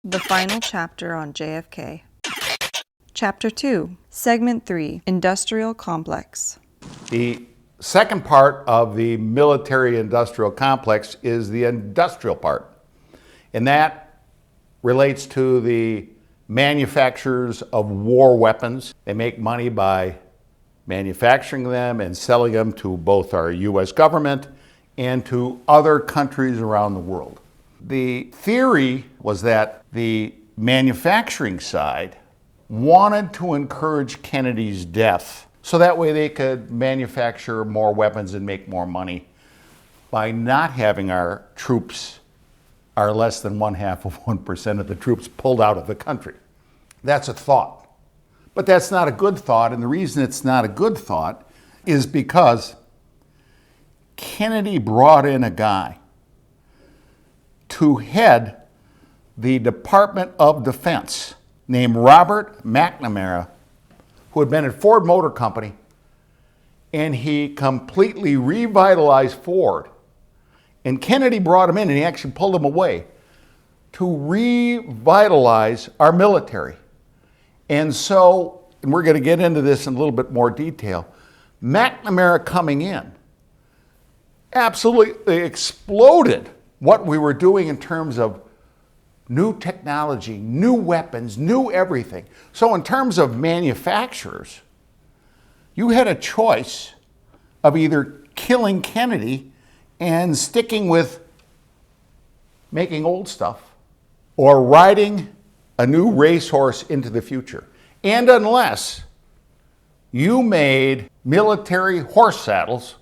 The Final Chapter on JFK. Chapter 2, Segment 3, Industrial Complex. The second part of the military-industrial complex is the industrial part, and that relates to the manufacturers of war weapons. They make money by manufacturing them and selling them to both our U.S. government and to other countries around the world. The theory was that the manufacturing side wanted to encourage Kennedy's death so that way they could manufacture more weapons and make more money by not having our troops, our less than 0.5% of the troops, pulled out of the country. That's a thought. But that's not a good thought, and the reason it's not a good thought is because Kennedy brought in a guy to head the Department of Defense named Robert McNamara, who had been at Ford Motor Company, and he completely revitalized Ford. And Kennedy brought him in, and he actually pulled him away to revitalize our military. And so, and we're going to get into this in a little bit more detail, McNamara coming in absolutely exploded what we were doing in terms of new technology, new weapons, new everything. So in terms of manufacturers, you had a choice of either killing Kennedy and sticking with making old stuff or riding a new racehorse into the future. And unless you made military horse saddles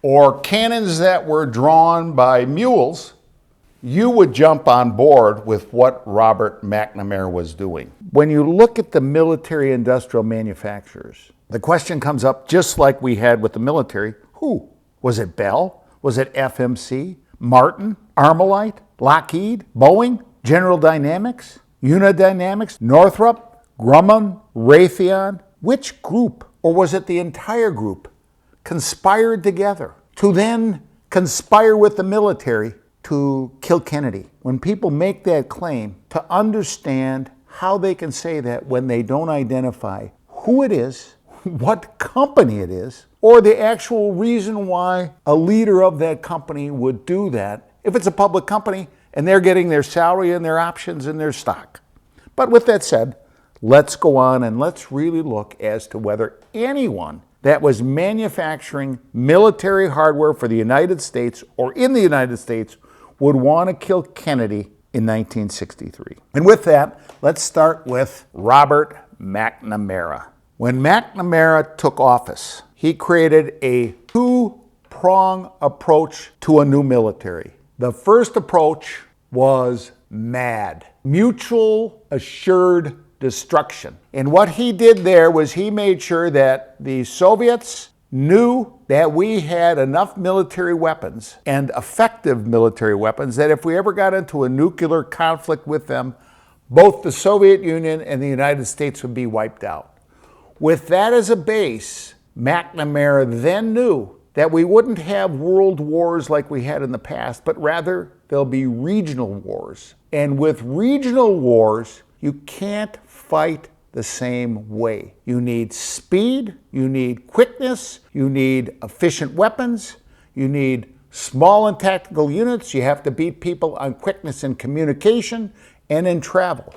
or cannons that were drawn by mules, you would jump on board with what Robert McNamara was doing. When you look at the military-industrial manufacturers, the question comes up just like we had with the military. Who? Was it Bell? Was it FMC? Martin? Armalite? Lockheed? Boeing? General Dynamics? Unidynamics? Northrop? Grumman? Raytheon? Which group, or was it the entire group, conspired together to then conspire with the military to kill Kennedy? When people make that claim, to understand how they can say that when they don't identify who it is, what company it is, or the actual reason why a leader of that company would do that if it's a public company and they're getting their salary and their options and their stock. But with that said, let's go on and let's really look as to whether anyone that was manufacturing military hardware for the United States or in the United States would want to kill Kennedy in 1963. And with that, let's start with Robert McNamara. When McNamara took office, he created a two-prong approach to a new military. The first approach was MAD, Mutual Assured Destruction. And what he did there was he made sure that the Soviets knew that we had enough military weapons and effective military weapons that if we ever got into a nuclear conflict with them, both the Soviet Union and the United States would be wiped out. With that as a base, McNamara then knew that we wouldn't have world wars like we had in the past, but rather there'll be regional wars. And with regional wars, you can't fight the same way. You need speed, you need quickness, you need efficient weapons, you need small and tactical units, you have to beat people on quickness in communication and in travel.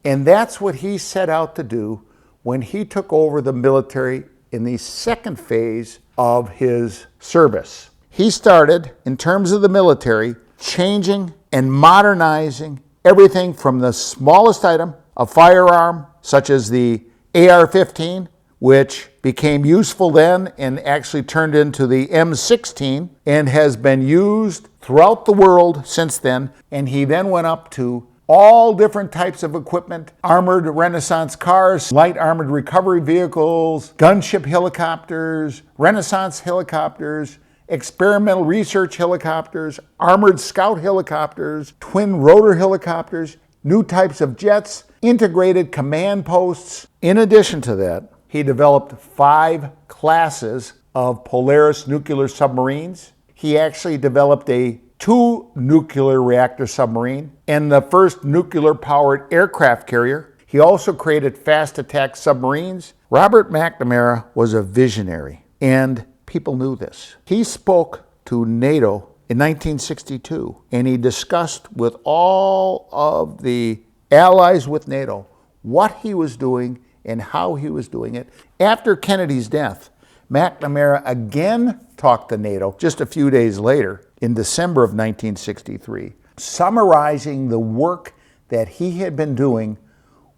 And that's what he set out to do when he took over the military in the second phase of his service. He started, in terms of the military, changing and modernizing everything from the smallest item, a firearm, such as the AR-15, which became useful then and actually turned into the M16 and has been used throughout the world since then. And he then went up to all different types of equipment, armored Renaissance cars, light armored recovery vehicles, gunship helicopters, Renaissance helicopters, experimental research helicopters, armored scout helicopters, twin rotor helicopters, new types of jets, integrated command posts. In addition to that, he developed 5 classes of Polaris nuclear submarines. He actually developed a 2 nuclear reactor submarine, and the first nuclear-powered aircraft carrier. He also created fast attack submarines. Robert McNamara was a visionary, and people knew this. He spoke to NATO in 1962, and he discussed with all of the allies with NATO what he was doing and how he was doing it. After Kennedy's death, McNamara again talked to NATO just a few days later in December of 1963, summarizing the work that he had been doing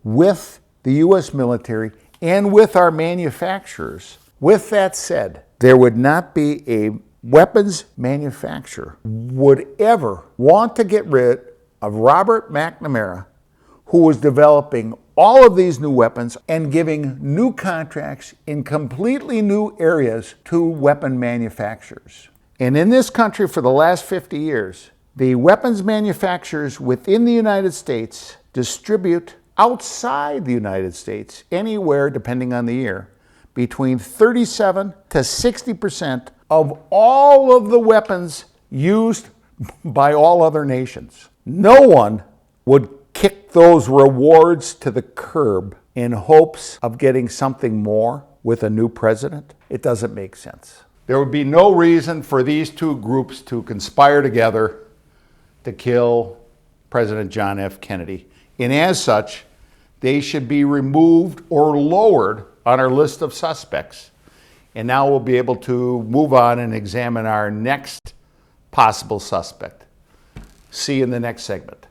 with the U.S. military and with our manufacturers. With that said, there would not be a weapons manufacturer would ever want to get rid of Robert McNamara, who was developing all of these new weapons and giving new contracts in completely new areas to weapon manufacturers. And in this country for the last 50 years, the weapons manufacturers within the United States distribute outside the United States, anywhere, depending on the year, between 37 to 60% of all of the weapons used by all other nations. No one would kick those rewards to the curb in hopes of getting something more with a new president. It doesn't make sense. There would be no reason for these two groups to conspire together to kill President John F. Kennedy. And as such, they should be removed or lowered on our list of suspects. And now we'll be able to move on and examine our next possible suspect. See you in the next segment.